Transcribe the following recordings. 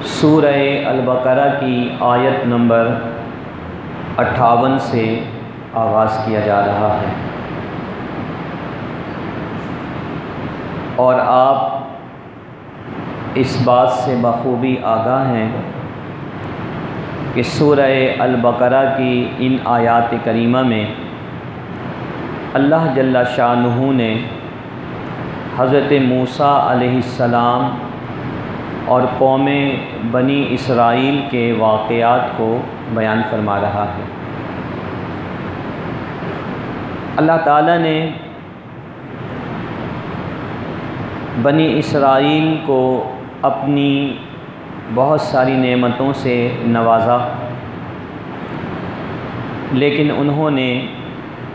سورہ البقرہ کی آیت نمبر 58 سے آغاز کیا جا رہا ہے، اور آپ اس بات سے بخوبی آگاہ ہیں کہ سورہ البقرہ کی ان آیات کریمہ میں اللہ جل شانہ نے حضرت موسیٰ علیہ السلام اور قوم بنی اسرائیل کے واقعات کو بیان فرما رہا ہے۔ اللہ تعالیٰ نے بنی اسرائیل کو اپنی بہت ساری نعمتوں سے نوازا، لیکن انہوں نے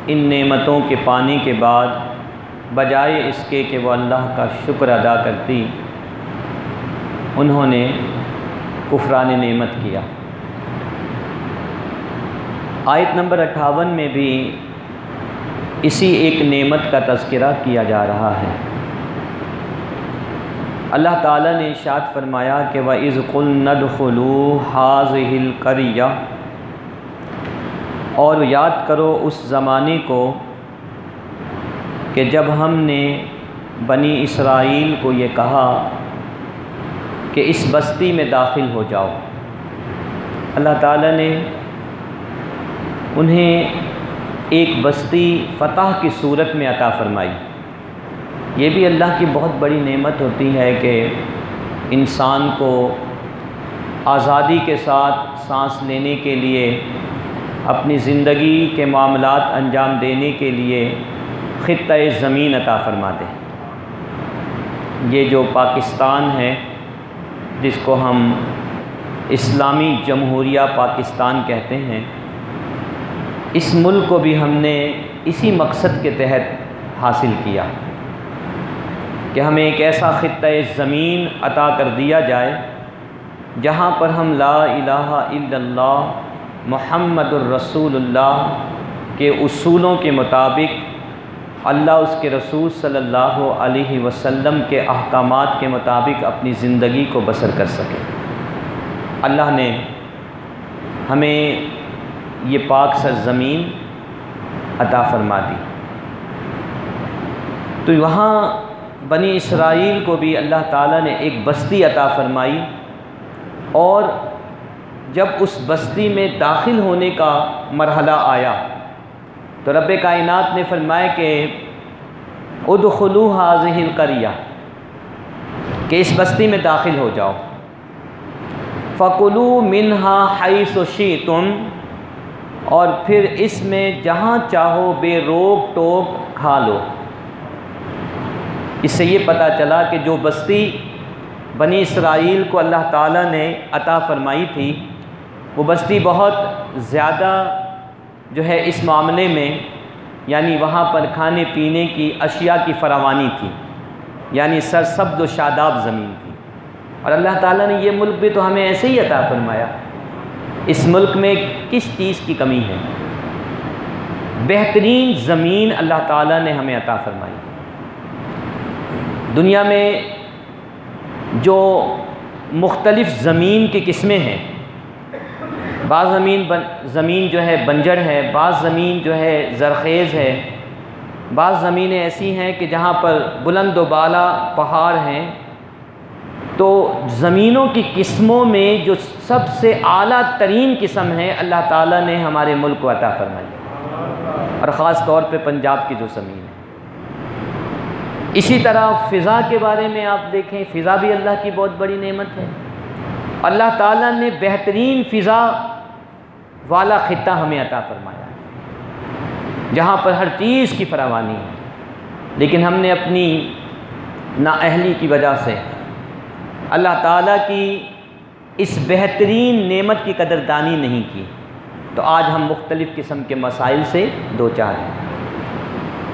ان نعمتوں کے پانے کے بعد بجائے اس کے کہ وہ اللہ کا شکر ادا کرتی، انہوں نے کفران نعمت کیا۔ آیت نمبر 58 میں بھی اسی ایک نعمت کا تذکرہ کیا جا رہا ہے۔ اللہ تعالیٰ نے ارشاد فرمایا کہ وَإِذْ قُلْنَا ادْخُلُوا هَٰذِهِ الْقَرْيَةَ، اور یاد کرو اس زمانے کو کہ جب ہم نے بنی اسرائیل کو یہ کہا کہ اس بستی میں داخل ہو جاؤ۔ اللہ تعالیٰ نے انہیں ایک بستی فتح کی صورت میں عطا فرمائی۔ یہ بھی اللہ کی بہت بڑی نعمت ہوتی ہے کہ انسان کو آزادی کے ساتھ سانس لینے کے لیے، اپنی زندگی کے معاملات انجام دینے کے لیے خطہ زمین عطا فرما دے۔ یہ جو پاکستان ہے، جس کو ہم اسلامی جمہوریہ پاکستان کہتے ہیں، اس ملک کو بھی ہم نے اسی مقصد کے تحت حاصل کیا کہ ہمیں ایک ایسا خطہ زمین عطا کر دیا جائے جہاں پر ہم لا الہ الا اللہ محمد الرسول اللہ کے اصولوں کے مطابق، اللہ اس کے رسول صلی اللہ علیہ وسلم کے احکامات کے مطابق اپنی زندگی کو بسر کر سکیں۔ اللہ نے ہمیں یہ پاک سرزمین عطا فرما دی، تو وہاں بنی اسرائیل کو بھی اللہ تعالیٰ نے ایک بستی عطا فرمائی، اور جب اس بستی میں داخل ہونے کا مرحلہ آیا تو رب کائنات نے فرمایا کہ ادخلوا هذه القرية، کہ اس بستی میں داخل ہو جاؤ، فَكُلُوا مِنْهَا حَيْثُ شِئْتُمْ، اور پھر اس میں جہاں چاہو بے روک ٹوک کھا لو۔ اس سے یہ پتہ چلا کہ جو بستی بنی اسرائیل کو اللہ تعالیٰ نے عطا فرمائی تھی، وہ بستی بہت زیادہ جو ہے اس معاملے میں، یعنی وہاں پر کھانے پینے کی اشیاء کی فراوانی تھی، یعنی سرسبز و شاداب زمین تھی۔ اور اللہ تعالیٰ نے یہ ملک بھی تو ہمیں ایسے ہی عطا فرمایا۔ اس ملک میں کس چیز کی کمی ہے؟ بہترین زمین اللہ تعالیٰ نے ہمیں عطا فرمائی۔ دنیا میں جو مختلف زمین کی قسمیں ہیں، بعض زمین جو ہے بنجر ہے، بعض زمین جو ہے زرخیز ہے، بعض زمینیں ایسی ہیں کہ جہاں پر بلند و بالا پہاڑ ہیں۔ تو زمینوں کی قسموں میں جو سب سے اعلیٰ ترین قسم ہے، اللہ تعالیٰ نے ہمارے ملک کو عطا فرمائی، اور خاص طور پہ پنجاب کی جو زمین ہے۔ اسی طرح فضا کے بارے میں آپ دیکھیں، فضا بھی اللہ کی بہت بڑی نعمت ہے۔ اللہ تعالیٰ نے بہترین فضا والا خطہ ہمیں عطا فرمایا، جہاں پر ہر چیز کی فراوانی ہے، لیکن ہم نے اپنی نااہلی کی وجہ سے اللہ تعالیٰ کی اس بہترین نعمت کی قدردانی نہیں کی، تو آج ہم مختلف قسم کے مسائل سے دوچار ہیں۔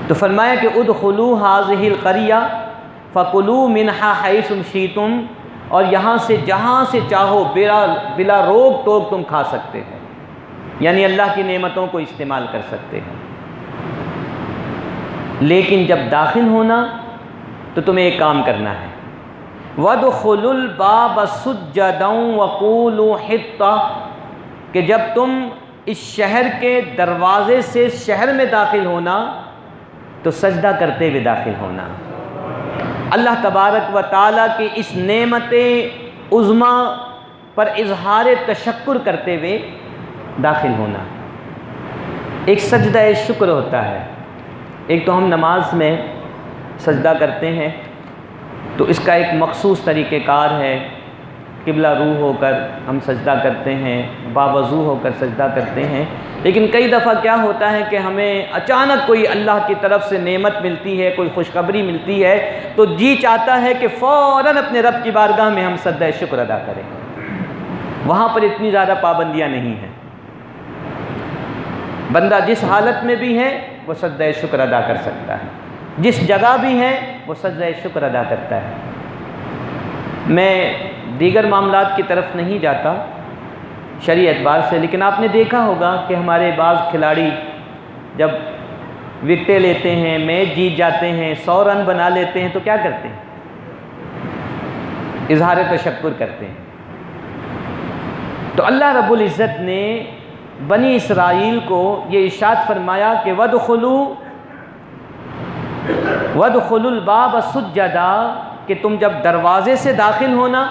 تو فرمایا کہ ادخلوا هذه القرية فكلوا منها حيث شئتم، اور یہاں سے جہاں سے چاہو بلا روک ٹوک تم کھا سکتے ہو، یعنی اللہ کی نعمتوں کو استعمال کر سکتے ہو، لیکن جب داخل ہونا تو تمہیں ایک کام کرنا ہے، وَادْخُلُوا الْبَابَ سُجَّدًا وَقُولُوا حِطَّةٌ، کہ جب تم اس شہر کے دروازے سے شہر میں داخل ہونا تو سجدہ کرتے ہوئے داخل ہونا، اللہ تبارک و تعالیٰ کی اس نعمت عظمیٰ پر اظہار تشکر کرتے ہوئے داخل ہونا۔ ایک سجدہ شکر ہوتا ہے، ایک تو ہم نماز میں سجدہ کرتے ہیں تو اس کا ایک مخصوص طریقہ کار ہے، قبلہ رو ہو کر ہم سجدہ کرتے ہیں، باوضو ہو کر سجدہ کرتے ہیں۔ لیکن کئی دفعہ کیا ہوتا ہے کہ ہمیں اچانک کوئی اللہ کی طرف سے نعمت ملتی ہے، کوئی خوشخبری ملتی ہے، تو جی چاہتا ہے کہ فوراً اپنے رب کی بارگاہ میں ہم سجدہ شکر ادا کریں۔ وہاں پر اتنی زیادہ پابندیاں نہیں ہیں، بندہ جس حالت میں بھی ہے وہ سجدہ شکر ادا کر سکتا ہے، جس جگہ بھی ہے وہ سجدہ شکر ادا کرتا ہے۔ میں دیگر معاملات کی طرف نہیں جاتا شرعی اعتبار سے، لیکن آپ نے دیکھا ہوگا کہ ہمارے بعض کھلاڑی جب وکٹیں لیتے ہیں، میچ جیت جاتے ہیں، 100 رن بنا لیتے ہیں تو کیا کرتے ہیں؟ اظہار تشکر کرتے ہیں۔ تو اللہ رب العزت نے بنی اسرائیل کو یہ ارشاد فرمایا کہ وَادْخُلُوا الْبَابَ سُجَّدًا، کہ تم جب دروازے سے داخل ہونا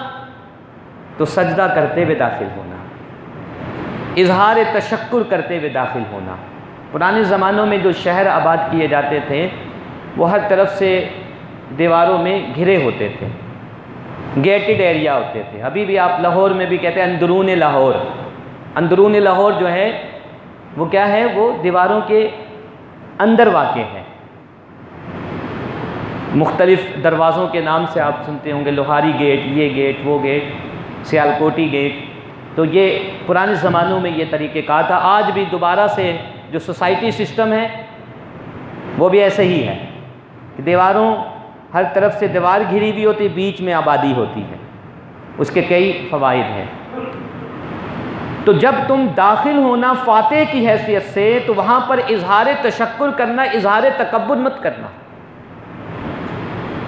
تو سجدہ کرتے ہوئے داخل ہونا، اظہار تشکر کرتے ہوئے داخل ہونا۔ پرانے زمانوں میں جو شہر آباد کیے جاتے تھے وہ ہر طرف سے دیواروں میں گھرے ہوتے تھے، گیٹڈ ایریا ہوتے تھے۔ ابھی بھی آپ لاہور میں بھی کہتے ہیں اندرون لاہور، اندرون لاہور جو ہے وہ کیا ہے؟ وہ دیواروں کے اندر واقع ہے۔ مختلف دروازوں کے نام سے آپ سنتے ہوں گے، لوہاری گیٹ، یہ گیٹ، وہ گیٹ، سیالکوٹی گیٹ۔ تو یہ پرانے زمانوں میں یہ طریقہ کار تھا۔ آج بھی دوبارہ سے جو سوسائٹی سسٹم ہے وہ بھی ایسے ہی ہے کہ دیواروں ہر طرف سے دیوار گھری ہوئی ہوتی، بیچ میں آبادی ہوتی ہے، اس کے کئی فوائد ہیں۔ تو جب تم داخل ہونا فاتح کی حیثیت سے تو وہاں پر اظہار تشکر کرنا، اظہار تکبر مت کرنا۔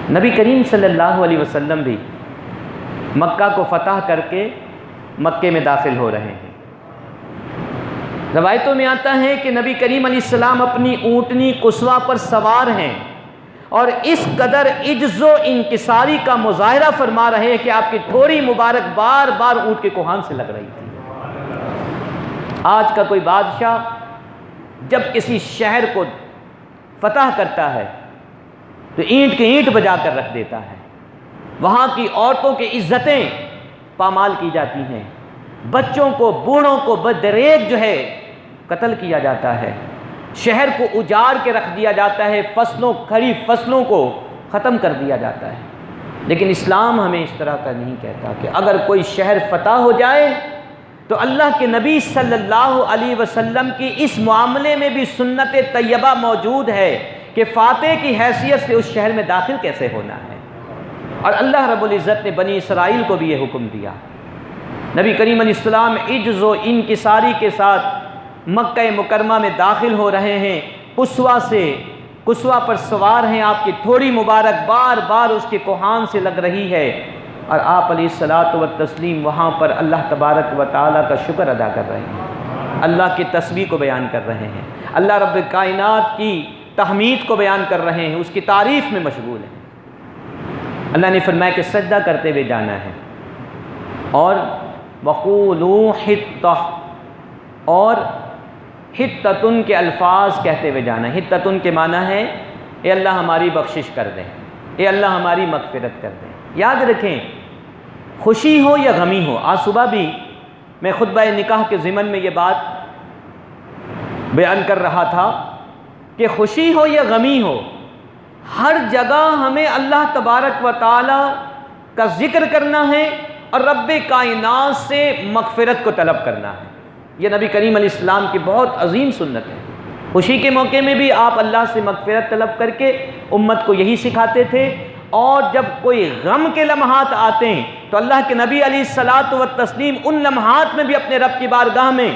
نبی کریم صلی اللہ علیہ وسلم بھی مکہ کو فتح کر کے مکے میں داخل ہو رہے ہیں۔ روایتوں میں آتا ہے کہ نبی کریم علیہ السلام اپنی اونٹنی قصویٰ پر سوار ہیں اور اس قدر عجز و انکساری کا مظاہرہ فرما رہے ہیں کہ آپ کی تھوڑی مبارک بار بار اونٹ کے کوہان سے لگ رہی تھی۔ آج کا کوئی بادشاہ جب کسی شہر کو فتح کرتا ہے تو اینٹ کے اینٹ بجا کر رکھ دیتا ہے، وہاں کی عورتوں کی عزتیں پامال کی جاتی ہیں، بچوں کو، بوڑھوں کو بدریغ جو ہے قتل کیا جاتا ہے، شہر کو اجاڑ کے رکھ دیا جاتا ہے، فصلوں، کھڑی فصلوں کو ختم کر دیا جاتا ہے۔ لیکن اسلام ہمیں اس طرح کا نہیں کہتا کہ اگر کوئی شہر فتح ہو جائے تو اللہ کے نبی صلی اللہ علیہ وسلم کی اس معاملے میں بھی سنت طیبہ موجود ہے کہ فاتح کی حیثیت سے اس شہر میں داخل کیسے ہونا ہے۔ اور اللہ رب العزت نے بنی اسرائیل کو بھی یہ حکم دیا۔ نبی کریم علیہ السلام عجز و انکساری کے ساتھ مکہ مکرمہ میں داخل ہو رہے ہیں، قصویٰ پر سوار ہیں، آپ کی تھوڑی مبارک بار بار اس کے کوہان سے لگ رہی ہے، اور آپ علیہ الصلاۃ والتسلیم وہاں پر اللہ تبارک و تعالیٰ کا شکر ادا کر رہے ہیں، اللہ کی تسبیح کو بیان کر رہے ہیں، اللہ رب کائنات کی تحمید کو بیان کر رہے ہیں، اس کی تعریف میں مشغول ہیں۔ اللہ نے فرمایا کہ سجدہ کرتے ہوئے جانا ہے، اور وَقُولُوا حِطَّةٌ، اور حِطَّةٌ کے الفاظ کہتے ہوئے جانا ہے۔ حِطَّةٌ کے معنی ہے اے اللہ ہماری بخشش کر دیں، اے اللہ ہماری مغفرت کر دیں۔ یاد رکھیں، خوشی ہو یا غمی ہو، آج صبح بھی میں خطبہ نکاح کے ضمن میں یہ بات بیان کر رہا تھا کہ خوشی ہو یا غمی ہو، ہر جگہ ہمیں اللہ تبارک و تعالی کا ذکر کرنا ہے اور رب کائنات سے مغفرت کو طلب کرنا ہے۔ یہ نبی کریم علیہ السلام کی بہت عظیم سنت ہے۔ خوشی کے موقع میں بھی آپ اللہ سے مغفرت طلب کر کے امت کو یہی سکھاتے تھے، اور جب کوئی غم کے لمحات آتے ہیں تو اللہ کے نبی علیہ الصلاۃ والتسلیم ان لمحات میں بھی اپنے رب کی بارگاہ میں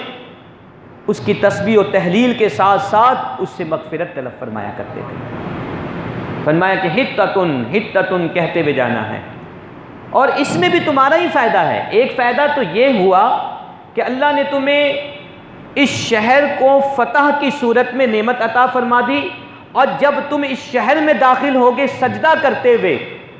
اس کی تسبیح و تحلیل کے ساتھ ساتھ اس سے مغفرت طلب فرمایا کرتے تھے۔ فرمایا کہ حِطَّةٌ حِطَّةٌ کہتے ہوئے جانا ہے۔ اور اس میں بھی تمہارا ہی فائدہ ہے۔ ایک فائدہ تو یہ ہوا کہ اللہ نے تمہیں اس شہر کو فتح کی صورت میں نعمت عطا فرما دی، اور جب تم اس شہر میں داخل ہوگے سجدہ کرتے ہوئے،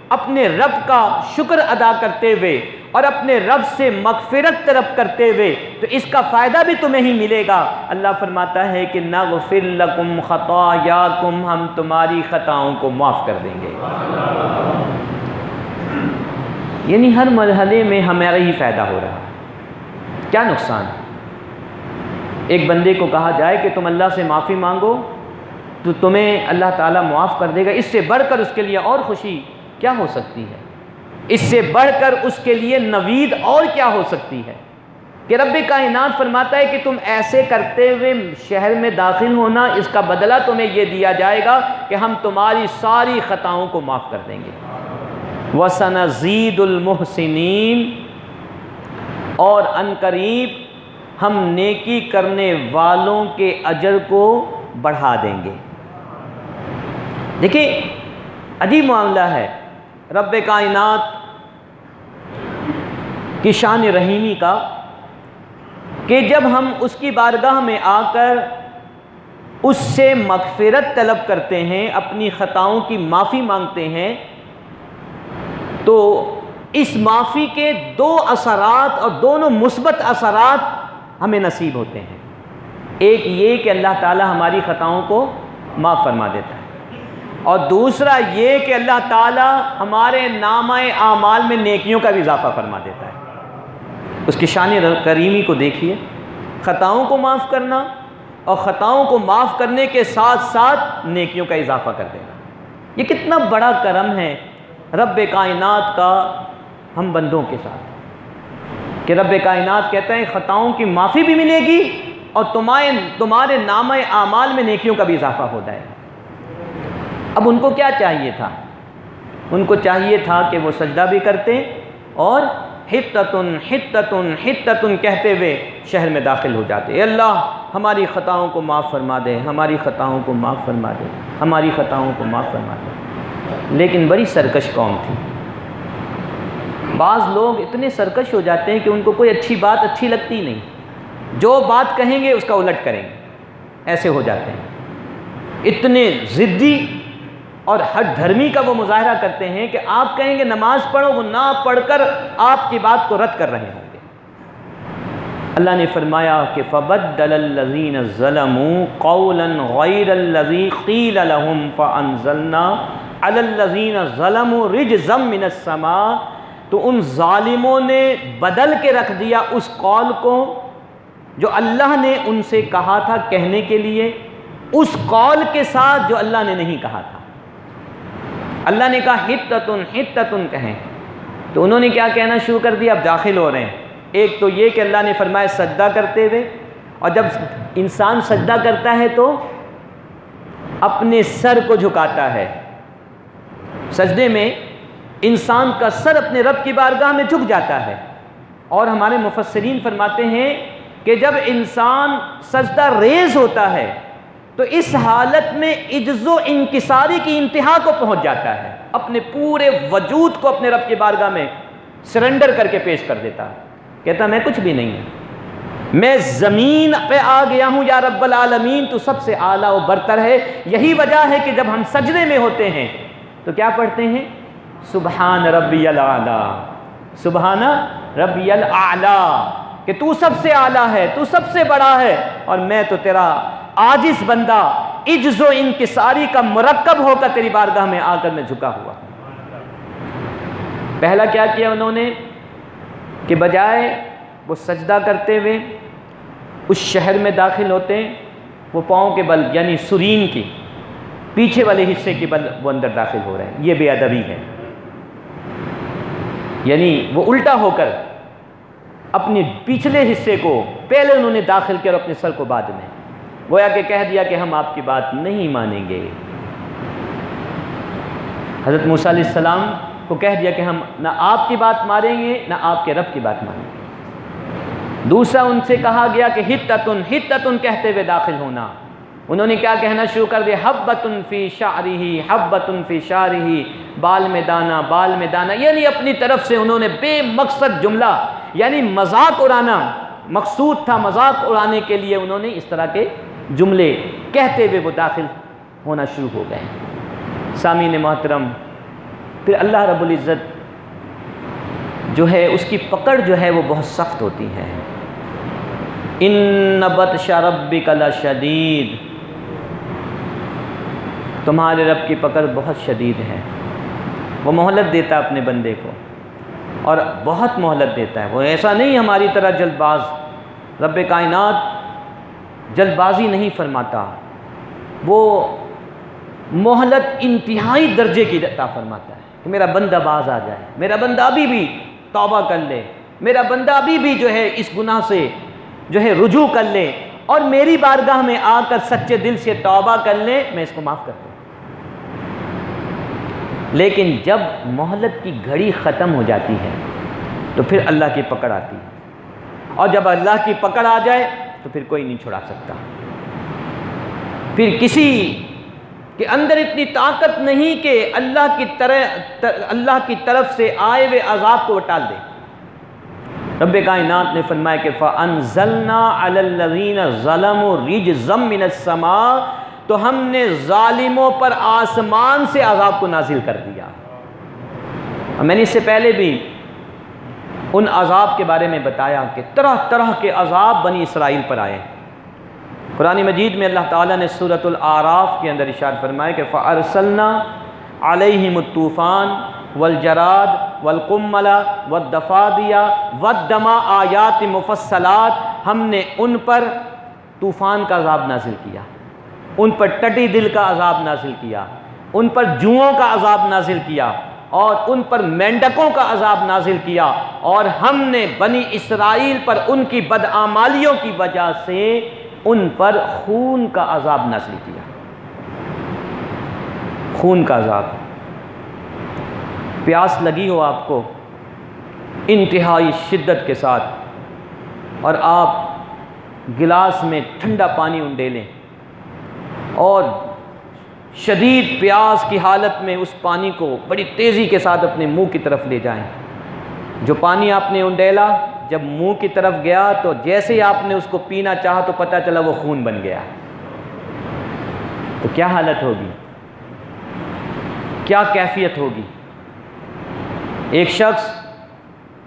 اپنے رب کا شکر ادا کرتے ہوئے اور اپنے رب سے مغفرت طلب کرتے ہوئے، تو اس کا فائدہ بھی تمہیں ہی ملے گا۔ اللہ فرماتا ہے کہ نغفر لکم خطایاکم، ہم تمہاری خطاؤں کو معاف کر دیں گے۔ یعنی ہر مرحلے میں ہمارا ہی فائدہ ہو رہا ہے، کیا نقصان؟ ایک بندے کو کہا جائے کہ تم اللہ سے معافی مانگو تو تمہیں اللہ تعالیٰ معاف کر دے گا، اس سے بڑھ کر اس کے لیے اور خوشی کیا ہو سکتی ہے؟ اس سے بڑھ کر اس کے لیے نوید اور کیا ہو سکتی ہے کہ رب کائنات فرماتا ہے کہ تم ایسے کرتے ہوئے شہر میں داخل ہونا، اس کا بدلہ تمہیں یہ دیا جائے گا کہ ہم تمہاری ساری خطاؤں کو معاف کر دیں گے۔ وَسَنَزِيدُ الْمُحْسِنِينَ، اور عنقریب ہم نیکی کرنے والوں کے اجر کو بڑھا دیں گے۔ دیکھیں عجیب معاملہ ہے رب کائنات کی شان رحیمی کا، کہ جب ہم اس کی بارگاہ میں آ کر اس سے مغفرت طلب کرتے ہیں، اپنی خطاؤں کی معافی مانگتے ہیں، تو اس معافی کے دو اثرات اور دونوں مثبت اثرات ہمیں نصیب ہوتے ہیں۔ ایک یہ کہ اللہ تعالی ہماری خطاؤں کو معاف فرما دیتا ہے، اور دوسرا یہ کہ اللہ تعالی ہمارے نامہ اعمال میں نیکیوں کا بھی اضافہ فرما دیتا ہے۔ اس کی شان کریمی کو دیکھیے، خطاؤں کو معاف کرنا اور خطاؤں کو معاف کرنے کے ساتھ ساتھ نیکیوں کا اضافہ کر دینا، یہ کتنا بڑا کرم ہے رب کائنات کا ہم بندوں کے ساتھ، کہ رب کائنات کہتا ہے خطاؤں کی معافی بھی ملے گی اور تمہارے نامہ اعمال میں نیکیوں کا بھی اضافہ ہو جائے گا۔ اب ان کو کیا چاہیے تھا؟ ان کو چاہیے تھا کہ وہ سجدہ بھی کرتے اور حتتن حتتن حتتن کہتے ہوئے شہر میں داخل ہو جاتے، اے اللہ ہماری خطاؤں کو معاف فرما دے، ہماری خطاؤں کو معاف فرما دے، ہماری خطاؤں کو معاف فرما دے۔ لیکن بڑی سرکش قوم تھی۔ بعض لوگ اتنے سرکش ہو جاتے ہیں کہ ان کو کوئی اچھی بات اچھی لگتی نہیں، جو بات کہیں گے اس کا الٹ کریں گے، ایسے ہو جاتے ہیں۔ اتنے ضدی اور ہٹ دھرمی کا وہ مظاہرہ کرتے ہیں کہ آپ کہیں گے نماز پڑھو، وہ نہ پڑھ کر آپ کی بات کو رد کر رہے ہوں گے۔ اللہ نے فرمایا کہ فَبَدَّلَ الَّذِينَ ظَلَمُوا قَوْلًا غَيْرَ الَّذِي قِيلَ لَهُمْ فَأَنزَلْنَا عَلَى الَّذِينَ ظَلَمُوا رِجْزًا مِّنَ السَّمَاءِ، تو ان ظالموں نے بدل کے رکھ دیا اس قول کو جو اللہ نے ان سے کہا تھا کہنے کے لیے، اس قول کے ساتھ جو اللہ نے نہیں کہا تھا۔ اللہ نے کہا حتتن حتتن کہیں، تو انہوں نے کیا کہنا شروع کر دیا؟ اب داخل ہو رہے ہیں۔ ایک تو یہ کہ اللہ نے فرمایا سجدہ کرتے ہوئے، اور جب انسان سجدہ کرتا ہے تو اپنے سر کو جھکاتا ہے۔ سجدے میں انسان کا سر اپنے رب کی بارگاہ میں جھک جاتا ہے، اور ہمارے مفسرین فرماتے ہیں کہ جب انسان سجدہ ریز ہوتا ہے تو اس حالت میں عجز و انکساری کی انتہا کو پہنچ جاتا ہے، اپنے پورے وجود کو اپنے رب کی بارگاہ میں سرنڈر کر کے پیش کر دیتا ہے، کہتا میں کچھ بھی نہیں ہوں، میں زمین پہ آ گیا ہوں یا رب العالمین، تو سب سے اعلیٰ و برتر ہے۔ یہی وجہ ہے کہ جب ہم سجدے میں ہوتے ہیں تو کیا پڑھتے ہیں؟ سبحان ربی الاعلیٰ، سبحان ربی الاعلیٰ، کہ تو سب سے اعلیٰ ہے، تو سب سے بڑا ہے، اور میں تو تیرا عاجز بندہ عجز و انکساری کا مرکب ہو کر تیری بارگاہ میں آ کر میں جھکا ہوا۔ پہلا کیا کیا انہوں نے کہ بجائے وہ سجدہ کرتے ہوئے اس شہر میں داخل ہوتے ہیں، وہ پاؤں کے بل یعنی سرین کی پیچھے والے حصے کے بل وہ اندر داخل ہو رہے ہیں۔ یہ بے ادبی ہے، یعنی وہ الٹا ہو کر اپنے پچھلے حصے کو پہلے انہوں نے داخل کیا اور اپنے سر کو بعد میں، گویا کہ کہہ دیا کہ ہم آپ کی بات نہیں مانیں گے۔ حضرت موسیٰ علیہ السلام کو کہہ دیا کہ ہم نہ آپ کی بات مانیں گے نہ آپ کے رب کی بات مانیں گے۔ دوسرا ان سے کہا گیا کہ حتتن حتتن کہتے ہوئے داخل ہونا، انہوں نے کیا کہنا شروع کر دیا؟ حبۃ فی شعرہ حبۃ فی شعرہ، بال میں دانہ بال میں دانہ، یعنی اپنی طرف سے انہوں نے بے مقصد جملہ، یعنی مذاق اڑانا مقصود تھا، مذاق اڑانے کے لیے انہوں نے اس طرح کے جملے کہتے ہوئے وہ داخل ہونا شروع ہو گئے۔ سامعین محترم، پھر اللہ رب العزت جو ہے اس کی پکڑ جو ہے وہ بہت سخت ہوتی ہے۔ ان بطش ربک لشدید، تمہارے رب کی پکڑ بہت شدید ہے۔ وہ مہلت دیتا ہے اپنے بندے کو، اور بہت مہلت دیتا ہے، وہ ایسا نہیں ہماری طرح جلد باز۔ رب کائنات جلد بازی نہیں فرماتا، وہ مہلت انتہائی درجے کی عطا فرماتا ہے کہ میرا بندہ باز آ جائے، میرا بندہ ابھی بھی توبہ کر لے، میرا بندہ ابھی بھی جو ہے اس گناہ سے جو ہے رجوع کر لے اور میری بارگاہ میں آ کر سچے دل سے توبہ کر لے، میں اس کو معاف کر دوں۔ لیکن جب مہلت کی گھڑی ختم ہو جاتی ہے تو پھر اللہ کی پکڑ آتی ہے، اور جب اللہ کی پکڑ آ جائے تو پھر کوئی نہیں چھڑا سکتا، پھر کسی کے اندر اتنی طاقت نہیں کہ اللہ کی طرف سے آئے ہوئے عذاب کو ٹال دے۔ رب کائنات نے فرمایا کہ فَأَنزَلْنَا عَلَى الَّذِينَ ظَلَمُوا رِجْزًا مِّنَ السَّمَاءِ، تو ہم نے ظالموں پر آسمان سے عذاب کو نازل کر دیا۔ اور میں نے اس سے پہلے بھی ان عذاب کے بارے میں بتایا کہ طرح طرح کے عذاب بنی اسرائیل پر آئے۔ قرآن مجید میں اللہ تعالیٰ نے سورۃ الاعراف کے اندر ارشاد فرمایا کہ فَأَرْسَلْنَا عَلَيْهِمُ الطُّوفَانَ وَالْجَرَادَ وَالْقُمَّلَ وَالضَّفَادِعَ وَالدَّمَ آیات مفصلات، ہم نے ان پر طوفان کا عذاب نازل کیا، ان پر ٹٹی دل کا عذاب نازل کیا، ان پر جوؤں کا عذاب نازل کیا، اور ان پر مینڈکوں کا عذاب نازل کیا، اور ہم نے بنی اسرائیل پر ان کی بدعمالیوں کی وجہ سے ان پر خون کا عذاب نازل کیا۔ خون کا عذاب، پیاس لگی ہو آپ کو انتہائی شدت کے ساتھ، اور آپ گلاس میں ٹھنڈا پانی انڈیلیں اور شدید پیاس کی حالت میں اس پانی کو بڑی تیزی کے ساتھ اپنے منہ کی طرف لے جائیں۔ جو پانی آپ نے انڈیلا جب منہ کی طرف گیا تو جیسے ہی آپ نے اس کو پینا چاہا تو پتہ چلا وہ خون بن گیا، تو کیا حالت ہوگی، کیا کیفیت ہوگی؟ ایک شخص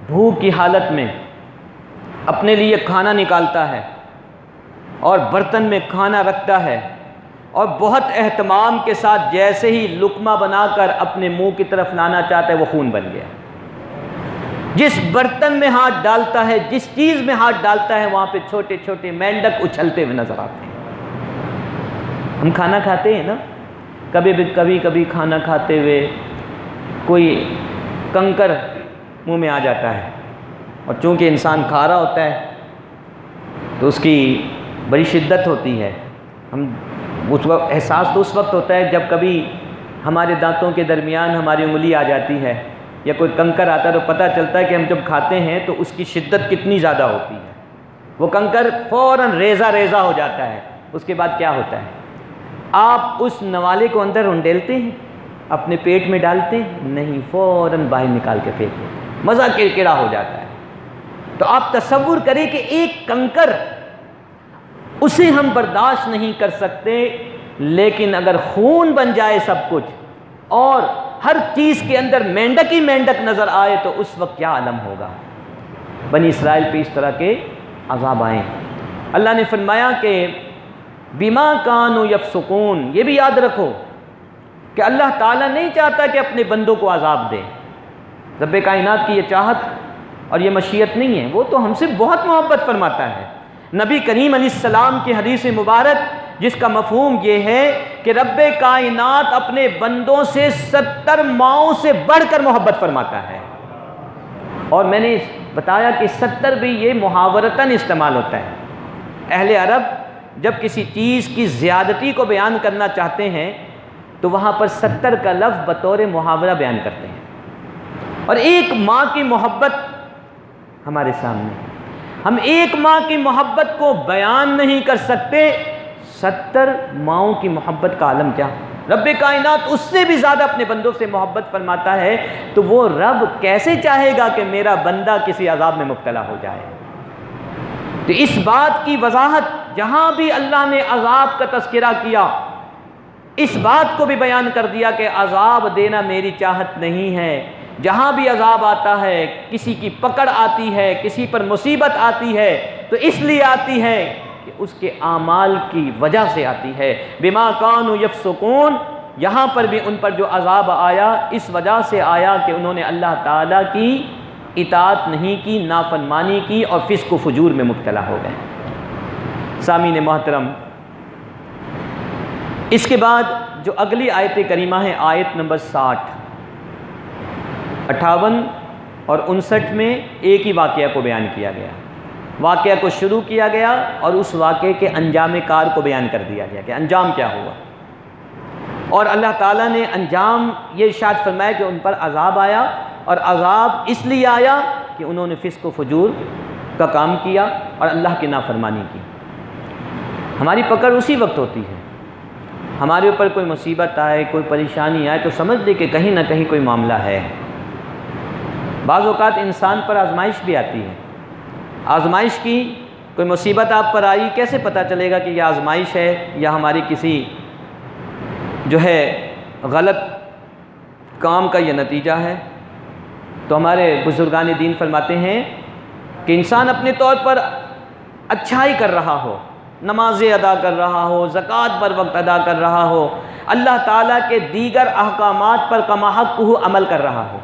بھوک کی حالت میں اپنے لیے کھانا نکالتا ہے اور برتن میں کھانا رکھتا ہے، اور بہت اہتمام کے ساتھ جیسے ہی لقمہ بنا کر اپنے منہ کی طرف لانا چاہتا ہے وہ خون بن گیا۔ جس برتن میں ہاتھ ڈالتا ہے، جس چیز میں ہاتھ ڈالتا ہے، وہاں پہ چھوٹے چھوٹے مینڈک اچھلتے ہوئے نظر آتے ہیں۔ ہم کھانا کھاتے ہیں نا، کبھی کھانا کھاتے ہوئے کوئی کنکر منہ میں آ جاتا ہے، اور چونکہ انسان کھا رہا ہوتا ہے تو اس کی بڑی شدت ہوتی ہے، ہم اس وقت احساس تو اس وقت ہوتا ہے جب کبھی ہمارے دانتوں کے درمیان ہماری انگلی آ جاتی ہے یا کوئی کنکر آتا ہے، تو پتہ چلتا ہے کہ ہم جب کھاتے ہیں تو اس کی شدت کتنی زیادہ ہوتی ہے۔ وہ کنکر فوراً ریزہ ریزہ ہو جاتا ہے۔ اس کے بعد کیا ہوتا ہے؟ آپ اس نوالے کو اندر انڈیلتے ہیں، اپنے پیٹ میں ڈالتے ہیں؟ نہیں، فوراً باہر نکال کے پھینک دیتے ہیں، مزہ کرکڑا ہو جاتا ہے۔ تو آپ تصور کریں کہ ایک کنکر، اسے ہم برداشت نہیں کر سکتے، لیکن اگر خون بن جائے سب کچھ اور ہر چیز کے اندر مینڈک ہی مینڈک نظر آئے تو اس وقت کیا عالم ہوگا۔ بنی اسرائیل پہ اس طرح کے عذاب آئیں۔ اللہ نے فرمایا کہ بما کانوا یفسقون، یہ بھی یاد رکھو کہ اللہ تعالیٰ نہیں چاہتا کہ اپنے بندوں کو عذاب دے۔ رب کائنات کی یہ چاہت اور یہ مشیت نہیں ہے، وہ تو ہم سے بہت محبت فرماتا ہے۔ نبی کریم علیہ السلام کی حدیث مبارک جس کا مفہوم یہ ہے کہ رب کائنات اپنے بندوں سے 70 ماؤں سے بڑھ کر محبت فرماتا ہے، اور میں نے بتایا کہ 70 بھی یہ محاورتاً استعمال ہوتا ہے۔ اہل عرب جب کسی چیز کی زیادتی کو بیان کرنا چاہتے ہیں تو وہاں پر 70 کا لفظ بطور محاورہ بیان کرتے ہیں، اور ایک ماں کی محبت ہمارے سامنے، ہم ایک ماں کی محبت کو بیان نہیں کر سکتے، 70 ماؤں کی محبت کا عالم کیا؟ رب کائنات اس سے بھی زیادہ اپنے بندوں سے محبت فرماتا ہے، تو وہ رب کیسے چاہے گا کہ میرا بندہ کسی عذاب میں مبتلا ہو جائے؟ تو اس بات کی وضاحت جہاں بھی اللہ نے عذاب کا تذکرہ کیا، اس بات کو بھی بیان کر دیا کہ عذاب دینا میری چاہت نہیں ہے۔ جہاں بھی عذاب آتا ہے، کسی کی پکڑ آتی ہے، کسی پر مصیبت آتی ہے، تو اس لیے آتی ہے کہ اس کے اعمال کی وجہ سے آتی ہے۔ بما کانوا یفسقون، یہاں پر بھی ان پر جو عذاب آیا اس وجہ سے آیا کہ انہوں نے اللہ تعالیٰ کی اطاعت نہیں کی، نافرمانی کی اور فسق و فجور میں مبتلا ہو گئے۔ سامعین محترم، اس کے بعد جو اگلی آیت کریمہ ہے، آیت نمبر 60، 58 اور 59 میں ایک ہی واقعہ کو بیان کیا گیا۔ واقعہ کو شروع کیا گیا اور اس واقعے کے انجام کار کو بیان کر دیا گیا کہ انجام کیا ہوا، اور اللہ تعالیٰ نے انجام یہ ارشاد فرمایا کہ ان پر عذاب آیا، اور عذاب اس لیے آیا کہ انہوں نے فسق و فجور کا کام کیا اور اللہ کی نافرمانی کی۔ ہماری پکڑ اسی وقت ہوتی ہے، ہمارے اوپر کوئی مصیبت آئے، کوئی پریشانی آئے تو سمجھ لے کہ کہیں نہ کہیں کوئی معاملہ ہے۔ بعض اوقات انسان پر آزمائش بھی آتی ہے، آزمائش کی کوئی مصیبت آپ پر آئی، کیسے پتہ چلے گا کہ یہ آزمائش ہے یا ہماری کسی جو ہے غلط کام کا یہ نتیجہ ہے؟ تو ہمارے بزرگان دین فرماتے ہیں کہ انسان اپنے طور پر اچھائی کر رہا ہو، نمازیں ادا کر رہا ہو، زکوٰۃ بر وقت ادا کر رہا ہو، اللہ تعالیٰ کے دیگر احکامات پر کما حق عمل کر رہا ہو،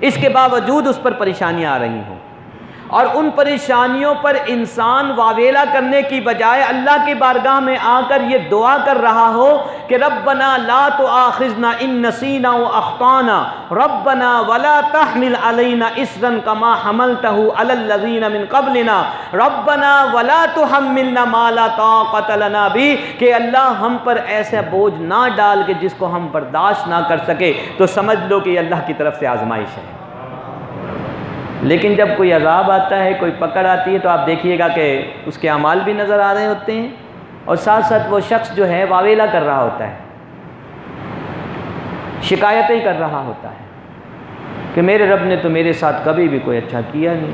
اس کے باوجود اس پر پریشانیاں آ رہی ہوں، اور ان پریشانیوں پر انسان واویلا کرنے کی بجائے اللہ کی بارگاہ میں آ کر یہ دعا کر رہا ہو کہ ربنا لا تؤاخذنا ان نسینا واخطانا ربنا ولا تحمل علینا اصرا کما حملته علی الذین من قبلنا ربنا ولا تحملنا ما لا طاقت لنا به، کہ اللہ ہم پر ایسا بوجھ نہ ڈال کہ جس کو ہم برداشت نہ کر سکے۔ تو سمجھ لو کہ یہ اللہ کی طرف سے آزمائش ہے۔ لیکن جب کوئی عذاب آتا ہے، کوئی پکڑ آتی ہے، تو آپ دیکھیے گا کہ اس کے اعمال بھی نظر آ رہے ہوتے ہیں، اور ساتھ ساتھ وہ شخص جو ہے واویلا کر رہا ہوتا ہے، شکایتیں کر رہا ہوتا ہے کہ میرے رب نے تو میرے ساتھ کبھی بھی کوئی اچھا کیا نہیں،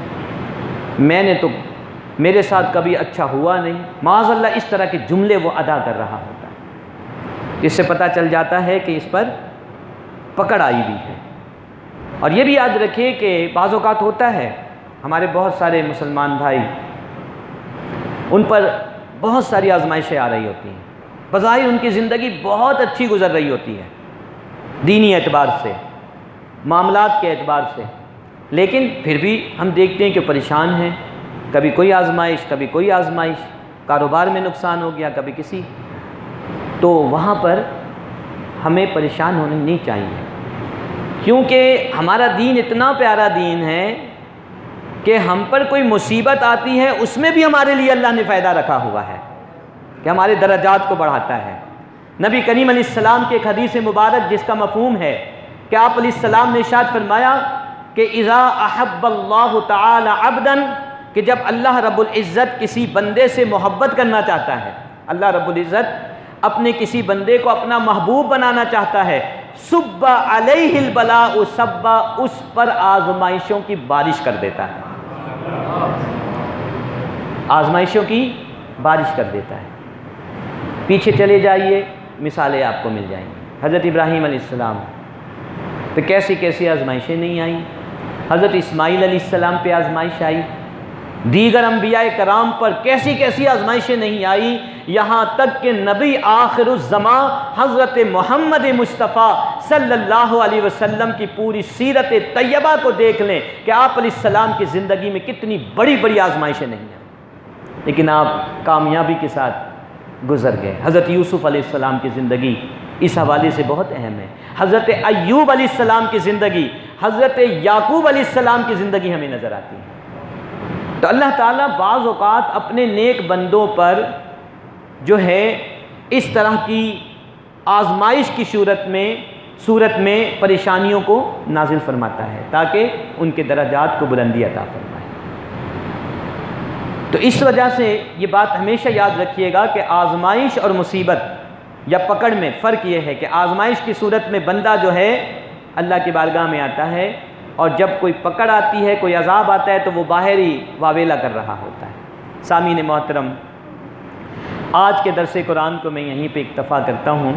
میرے ساتھ کبھی اچھا ہوا نہیں، معاذ اللہ، اس طرح کے جملے وہ ادا کر رہا ہوتا ہے۔ اس سے پتہ چل جاتا ہے کہ اس پر پکڑ آئی بھی ہے۔ اور یہ بھی یاد رکھیے کہ بعض اوقات ہوتا ہے ہمارے بہت سارے مسلمان بھائی، ان پر بہت ساری آزمائشیں آ رہی ہوتی ہیں، بظاہر ان کی زندگی بہت اچھی گزر رہی ہوتی ہے دینی اعتبار سے، معاملات کے اعتبار سے، لیکن پھر بھی ہم دیکھتے ہیں کہ پریشان ہیں، کبھی کوئی آزمائش، کبھی کوئی آزمائش، کاروبار میں نقصان ہو گیا، کبھی کسی، تو وہاں پر ہمیں پریشان ہونا نہیں چاہیے، کیونکہ ہمارا دین اتنا پیارا دین ہے کہ ہم پر کوئی مصیبت آتی ہے اس میں بھی ہمارے لیے اللہ نے فائدہ رکھا ہوا ہے کہ ہمارے درجات کو بڑھاتا ہے۔ نبی کریم علیہ السلام کے ایک حدیث مبارک جس کا مفہوم ہے کہ آپ علیہ السلام نے ارشاد فرمایا کہ اذا احب اللہ تعالی عبدا، کہ جب اللہ رب العزت کسی بندے سے محبت کرنا چاہتا ہے، اللہ رب العزت اپنے کسی بندے کو اپنا محبوب بنانا چاہتا ہے، صب علیہ البلاء صبا، اس پر آزمائشوں کی بارش کر دیتا ہے، آزمائشوں کی بارش کر دیتا ہے۔ پیچھے چلے جائیے، مثالیں آپ کو مل جائیں گی۔ حضرت ابراہیم علیہ السلام پہ کیسی کیسی آزمائشیں نہیں آئیں، حضرت اسماعیل علیہ السلام پہ آزمائش آئی، دیگر انبیاء کرام پر کیسی کیسی آزمائشیں نہیں آئی، یہاں تک کہ نبی آخر الزمان حضرت محمد مصطفیٰ صلی اللہ علیہ وسلم کی پوری سیرت طیبہ کو دیکھ لیں کہ آپ علیہ السلام کی زندگی میں کتنی بڑی بڑی آزمائشیں نہیں آئیں، لیکن آپ کامیابی کے ساتھ گزر گئے۔ حضرت یوسف علیہ السلام کی زندگی اس حوالے سے بہت اہم ہے، حضرت ایوب علیہ السلام کی زندگی، حضرت یعقوب علیہ السلام کی زندگی ہمیں نظر آتی ہے۔ تو اللہ تعالیٰ بعض اوقات اپنے نیک بندوں پر جو ہے اس طرح کی آزمائش کی صورت میں پریشانیوں کو نازل فرماتا ہے تاکہ ان کے درجات کو بلندی عطا فرمائے۔ تو اس وجہ سے یہ بات ہمیشہ یاد رکھیے گا کہ آزمائش اور مصیبت یا پکڑ میں فرق یہ ہے کہ آزمائش کی صورت میں بندہ جو ہے اللہ کی بارگاہ میں آتا ہے، اور جب کوئی پکڑ آتی ہے، کوئی عذاب آتا ہے تو وہ باہر ہی واویلا کر رہا ہوتا ہے۔ سامعین محترم، آج کے درس قرآن کو میں یہیں پہ اکتفا کرتا ہوں۔